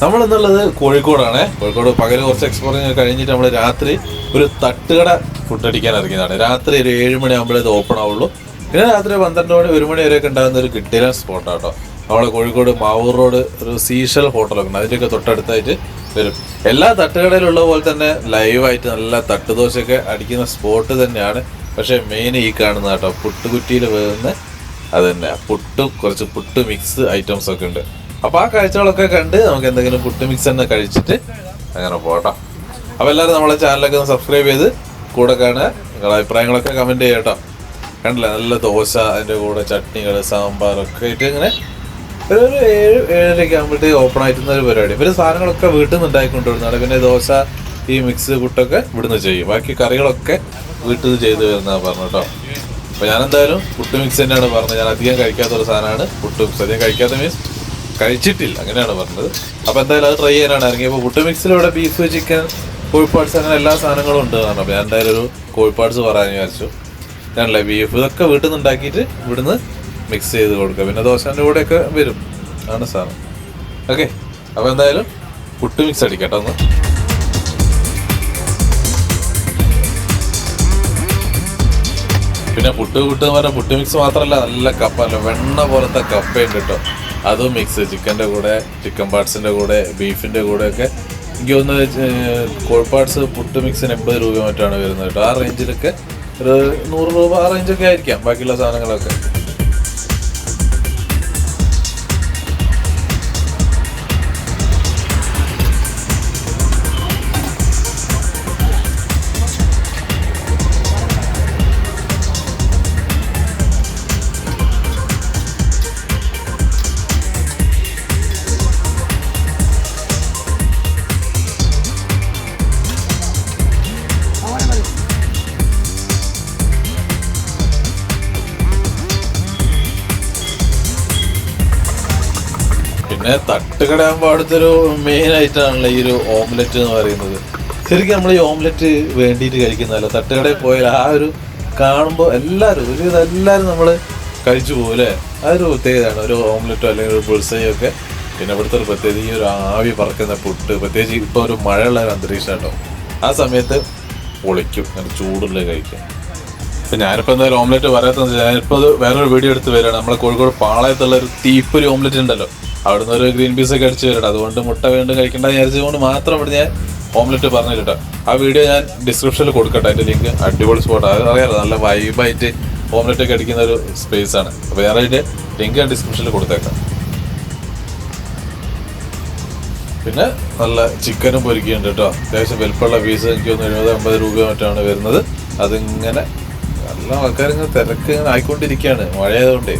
നമ്മളെന്നുള്ളത് കോഴിക്കോടാണ്. കോഴിക്കോട് പകല് കുറച്ച് എക്സ്പ്ലോറിങ് കഴിഞ്ഞിട്ട് നമ്മൾ രാത്രി ഒരു തട്ടുകട ഫുഡ് അടിക്കാൻ ഇറങ്ങിയതാണ്. രാത്രി ഒരു 7 മണിയാകുമ്പോഴേ ഇത് ഓപ്പൺ ആവുള്ളൂ. പിന്നെ രാത്രി 12 മണി 1 മണി വരെയൊക്കെ ഉണ്ടാകുന്ന ഒരു കിട്ടിയ സ്പോട്ടാട്ടോ. നമ്മളെ കോഴിക്കോട് മാവൂർ റോഡ് ഒരു സീഷൽ ഹോട്ടലൊക്കെ ഉണ്ട്, അതിൻ്റെയൊക്കെ തൊട്ടടുത്തായിട്ട് വരും. എല്ലാ തട്ടുകടയിലുള്ള പോലെ തന്നെ ലൈവായിട്ട് നല്ല തട്ടുദോശയൊക്കെ അടിക്കുന്ന സ്പോട്ട് തന്നെയാണ്. പക്ഷേ മെയിൻ ഈ കാണുന്ന കേട്ടോ പുട്ടുകുറ്റിയിൽ വേകുന്ന അത് തന്നെ കുറച്ച് പുട്ട് മിക്സ് ഐറ്റംസ് ഒക്കെ ഉണ്ട്. അപ്പോൾ ആ കാഴ്ചകളൊക്കെ കണ്ട് നമുക്ക് എന്തെങ്കിലും പുട്ട് മിക്സ് തന്നെ കഴിച്ചിട്ട് അങ്ങനെ പോകട്ടോ. അപ്പോൾ എല്ലാവരും നമ്മളെ ചാനലൊക്കെ ഒന്ന് സബ്സ്ക്രൈബ് ചെയ്ത് കൂടെ കാണുക. നിങ്ങളുടെ അഭിപ്രായങ്ങളൊക്കെ കമൻറ്റ് ചെയ്യുക കേട്ടോ. കണ്ടില്ല, നല്ല ദോശ, അതിൻ്റെ കൂടെ ചട്നികൾ, സാമ്പാറൊക്കെ ആയിട്ട് ഇങ്ങനെ ഒരു 7-7:30 ആകുമ്പോഴത്തേക്ക് ഓപ്പൺ ആയിട്ടുന്ന ഒരു പരിപാടി. പിന്നെ സാധനങ്ങളൊക്കെ വീട്ടിൽ നിന്ന് ഉണ്ടാക്കിക്കൊണ്ടുവരുന്നതാണ്. പിന്നെ ദോശ, ഈ മിക്സ് പുട്ടൊക്കെ ഇവിടുന്ന് ചെയ്യും. ബാക്കി കറികളൊക്കെ വീട്ടിൽ നിന്ന് ചെയ്ത് വരുന്നതാണ് പറഞ്ഞു കേട്ടോ. അപ്പോൾ ഞാനെന്തായാലും പുട്ട് മിക്സ് തന്നെയാണ് പറഞ്ഞത്. ഞാൻ അധികം കഴിക്കാത്തൊരു സാധനമാണ് പുട്ട് മിക്സ്. അധികം കഴിക്കാത്ത മീൻസ് കഴിച്ചിട്ടില്ല, അങ്ങനെയാണ് പറഞ്ഞത്. അപ്പോൾ എന്തായാലും അത് ട്രൈ ചെയ്യാനാണ് ഇറങ്ങിയപ്പോൾ പുട്ട് മിക്സിലൂടെ ബീഫ്, ചിക്കൻ, കോഴിപ്പാട്സ് അങ്ങനെ എല്ലാ സാധനങ്ങളും ഉണ്ട് പറഞ്ഞു. അപ്പോൾ ഞാൻ എന്തായാലും ഒരു കോഴിപ്പാട്സ് പറയാൻ വിചാരിച്ചു. ഞാനല്ലേ ബീഫ് ഇതൊക്കെ വീട്ടിൽ നിന്ന് ഉണ്ടാക്കിയിട്ട് ഇവിടുന്ന് മിക്സ് ചെയ്ത് കൊടുക്കുക. പിന്നെ ദോശൻ്റെ കൂടെയൊക്കെ വരും, ആണ് സാധനം. ഓക്കെ, അപ്പോൾ എന്തായാലും പുട്ട് മിക്സ് അടിക്കട്ടോ ഒന്ന്. പിന്നെ പുട്ട് എന്ന് പറഞ്ഞാൽ പുട്ട് മിക്സ് മാത്രമല്ല, നല്ല കപ്പല്ല വെണ്ണ പോലത്തെ കപ്പയുണ്ട് കേട്ടോ. അതും മിക്സ് ചിക്കൻ്റെ കൂടെ, ചിക്കൻ പാർട്സിൻ്റെ കൂടെ, ബീഫിൻ്റെ കൂടെയൊക്കെ. എനിക്ക് തോന്നുന്നു കോഴിപ്പാട്സ് പുട്ട് മിക്സിന് 80 രൂപ മറ്റാണ് വരുന്നത് കേട്ടോ. ആ റേഞ്ചിലൊക്കെ ഒരു 100 രൂപ ആ റേഞ്ചൊക്കെ ആയിരിക്കാം ബാക്കിയുള്ള സാധനങ്ങളൊക്കെ. പിന്നെ തട്ടുകടയാകുമ്പോൾ അവിടുത്തെ മെയിൻ ആയിട്ടാണല്ലോ ഈ ഒരു ഓംലെറ്റ് എന്ന് പറയുന്നത്. ശരിക്കും നമ്മൾ ഈ ഓംലെറ്റ് വേണ്ടിയിട്ട് കഴിക്കുന്നതല്ല. തട്ടുകടയിൽ പോയാൽ ആ ഒരു കാണുമ്പോൾ എല്ലാവരും നമ്മൾ കഴിച്ചു പോകും അല്ലേ. ആ ഒരു പ്രത്യേകതയാണ് ഒരു ഓംലെറ്റോ അല്ലെങ്കിൽ ഒരു ബുൾസയോ ഒക്കെ. പിന്നെ ഇവിടുത്തെ ഒരു പ്രത്യേകത ഈ ഒരു ആവി പറക്കുന്ന പുട്ട്, പ്രത്യേകിച്ച് ഇപ്പോൾ ഒരു മഴയുള്ള ഒരു അന്തരീക്ഷം കേട്ടോ. ആ സമയത്ത് പൊളിക്കും അങ്ങനെ ചൂടുള്ള കഴിക്കും. ഇപ്പം ഞാനിപ്പോൾ എന്തായാലും ഓംലെറ്റ് പറയാത്തത് ഞാനിപ്പോൾ അത് വേറൊരു വീഡിയോ എടുത്ത് വരികയാണ്. നമ്മളെ കോഴിക്കോട് പാളയത്തുള്ള ഒരു തീപ്പൊരി ഓംലെറ്റ് ഉണ്ടല്ലോ, അവിടുന്ന് ഒരു ഗ്രീൻ പീസൊക്കെ അടിച്ച് വരട്ടെ. അതുകൊണ്ട് മുട്ട വീണ്ടും കഴിക്കേണ്ട വിചാരിച്ചതുകൊണ്ട് മാത്രം ഇവിടെ ഞാൻ ഓംലെറ്റ് പറഞ്ഞു കേട്ടോ. ആ വീഡിയോ ഞാൻ ഡിസ്ക്രിപ്ഷനിൽ കൊടുക്കട്ടെ, അതിൻ്റെ ലിങ്ക്. അടിപൊളി സ്പോട്ടാണ്, അത് അറിയാലോ, നല്ല വൈബായിട്ട് ഓംലെറ്റൊക്കെ അടിക്കുന്ന ഒരു സ്പേസാണ്. അപ്പോൾ വേറെ അതിൻ്റെ ലിങ്ക് ഞാൻ ഡിസ്ക്രിപ്ഷനിൽ കൊടുത്തേക്കാം. പിന്നെ നല്ല ചിക്കനും പൊരിക്കുന്നുണ്ട് കേട്ടോ. അത്യാവശ്യം വലുപ്പമുള്ള പീസ് എനിക്ക് ഒന്ന് 70-50 രൂപ മറ്റാണ് വരുന്നത്. അതിങ്ങനെ നല്ല ആൾക്കാരിങ്ങനെ തിരക്ക് ഇങ്ങനെ ആയിക്കൊണ്ടിരിക്കുകയാണ് മഴയായതുകൊണ്ടേ.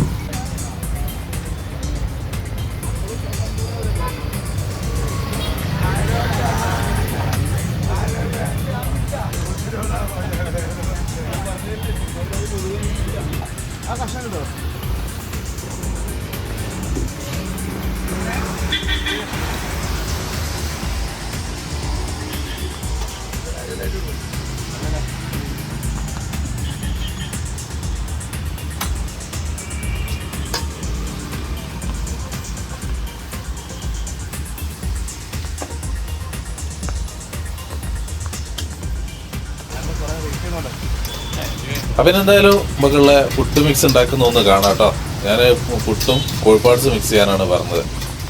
അപ്പം എന്തായാലും നമുക്കുള്ള പുട്ട് മിക്സ് ഉണ്ടാക്കുന്ന ഒന്ന് കാണാം കേട്ടോ. ഞാൻ പുട്ടും കോഴിപ്പാട്സ് മിക്സ് ചെയ്യാനാണ് പറഞ്ഞത്.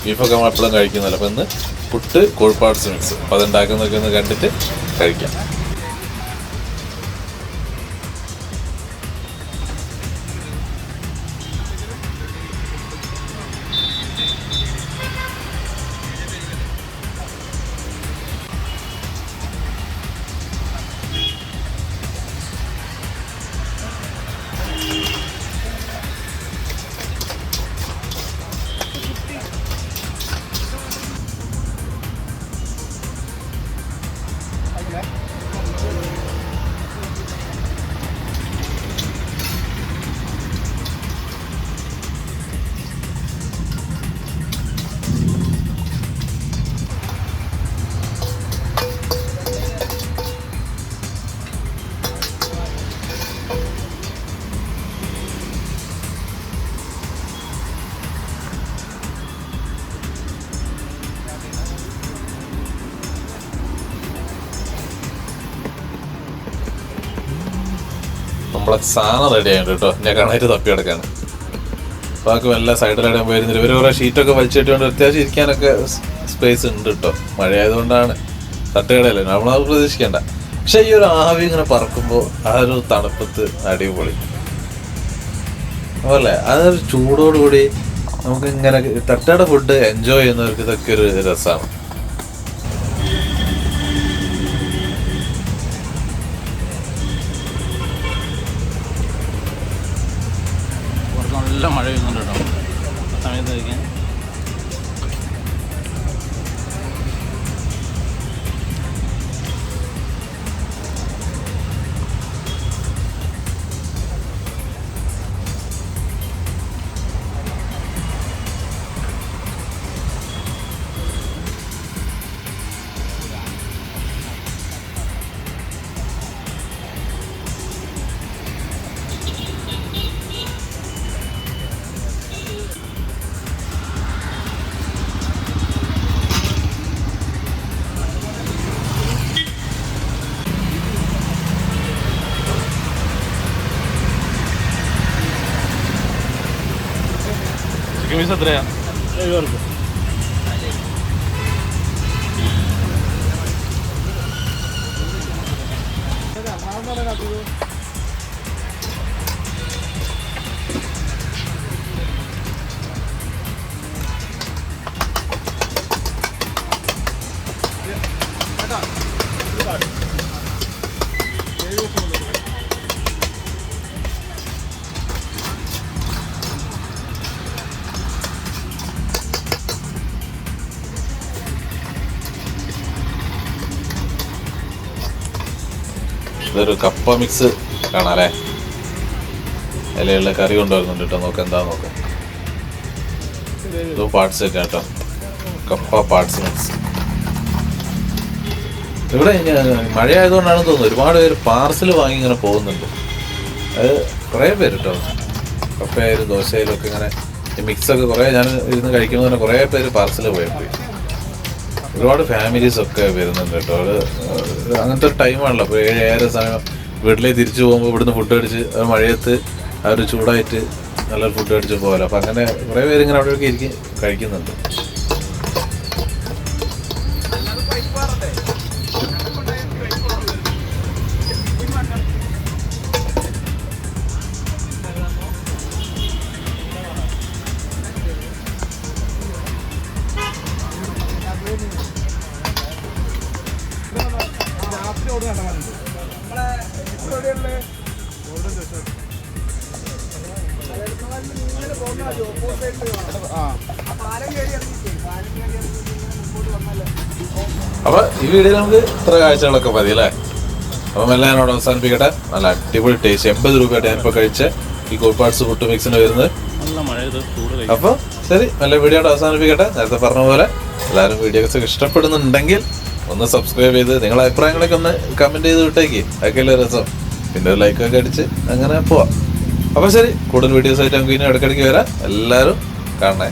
ബീഫൊക്കെ നമ്മൾ എപ്പോഴും കഴിക്കുന്നല്ലോ. അപ്പം ഇന്ന് പുട്ട് കോഴിപ്പാട്സ് മിക്സ്, അപ്പം അതുണ്ടാക്കുന്നതൊക്കെ ഒന്ന് കണ്ടിട്ട് കഴിക്കാം. നമ്മളെ സാധനം റെഡി ആയിട്ട് കേട്ടോ. ഞാൻ കാണാനായിട്ട് തപ്പി കിടക്കാണ്. ബാക്കി എല്ലാ സൈഡിലിടാൻ പോയിരുന്നില്ല. ഇവർ കുറേ ഷീറ്റൊക്കെ വലിച്ചിട്ടുകൊണ്ട് അത്യാവശ്യം ഇരിക്കാനൊക്കെ സ്പേസ് ഉണ്ട് കേട്ടോ. മഴയായതുകൊണ്ടാണ്, തട്ടുകടയല്ലേ, നമ്മളത് പ്രതീക്ഷിക്കേണ്ട. പക്ഷെ ഈ ഒരു ആവി ഇങ്ങനെ പറക്കുമ്പോൾ ആ ഒരു തണുപ്പത്ത് അടിപൊളി അതല്ലേ. അതൊരു ചൂടോടുകൂടി നമുക്ക് ഇങ്ങനെ തട്ടുകട ഫുഡ് എൻജോയ് ചെയ്യുന്നവർക്ക് ഇതൊക്കെ ഒരു രസമാണ്. നല്ല മഴ പെയ്യുന്നുണ്ട് കേട്ടോ ആ സമയത്ത് കഴിക്കാൻ. ചിക്കൻ പീസ് എത്രയാ? 70 രൂപ. ഇതൊരു കപ്പ മിക്സ് കാണാല്ലേ. ഇലയുള്ള കറി കൊണ്ടുവരുന്നുണ്ട് കേട്ടോ. നോക്കാം എന്താ നോക്കാം. ഇത് പാർട്സ് ഒക്കെ കേട്ടോ. കപ്പ പാർട്സ് മിക്സ്. ഇവിടെ മഴ ആയതുകൊണ്ടാണെന്ന് തോന്നുന്നു ഒരുപാട് പേര് പാർസൽ വാങ്ങി ഇങ്ങനെ പോകുന്നുണ്ട്. അത് കുറേ പേര് കേട്ടോ. കപ്പയായാലും ദോശയായാലും ഒക്കെ ഇങ്ങനെ ഈ മിക്സൊക്കെ കുറേ ഞാൻ ഇരുന്ന് കഴിക്കുമ്പോൾ തന്നെ കുറേ പേര് പാർസൽ പോയി. ഒരുപാട് ഫാമിലീസൊക്കെ വരുന്നുണ്ട് കേട്ടോ. അത് അങ്ങനത്തെ ഒരു ടൈമാണല്ലോ. അപ്പോൾ 7-7 സമയം വീട്ടിലേക്ക് തിരിച്ചു പോകുമ്പോൾ ഇവിടുന്ന് ഫുഡ് അടിച്ച് മഴയത്ത് ആ ഒരു ചൂടായിട്ട് നല്ലൊരു ഫുഡ് അടിച്ച് പോകാമല്ലോ. അപ്പം അങ്ങനെ കുറേ പേര് ഇങ്ങനെ അവിടെയൊക്കെ ഇരിക്കും കഴിക്കുന്നുണ്ട്. അപ്പൊ ഈ വീഡിയോയിൽ നമുക്ക് ഇത്ര കാഴ്ചകളൊക്കെ മതി അല്ലേ. അപ്പം എല്ലാം എന്നോട് അവസാനിപ്പിക്കട്ടെ. നല്ല അടിപൊളി ടേസ്റ്റ്. 80 രൂപയായിട്ട് ഞാനിപ്പോൾ കഴിച്ച ഈ കോഴിപ്പാട്സ് പുട്ട് മിക്സിന് വരുന്നത്. അപ്പോൾ ശരി, നല്ല വീഡിയോ അവസാനിപ്പിക്കട്ടെ. നേരത്തെ പറഞ്ഞ പോലെ എല്ലാവരും വീഡിയോസ് ഇഷ്ടപ്പെടുന്നുണ്ടെങ്കിൽ ഒന്ന് സബ്സ്ക്രൈബ് ചെയ്ത് നിങ്ങളുടെ അഭിപ്രായങ്ങളൊക്കെ ഒന്ന് കമൻറ്റ് ചെയ്ത് വിട്ടേക്ക്. അതൊക്കെയല്ലേ രസം. പിന്നെ ഒരു ലൈക്കൊക്കെ അടിച്ച് അങ്ങനെ പോവാം. അപ്പോൾ ശരി, കൂടുതൽ വീഡിയോസായിട്ട് നമുക്ക് ഇനി ഇടയ്ക്കിടയ്ക്ക് വരാം. എല്ലാവരും കാണണേ.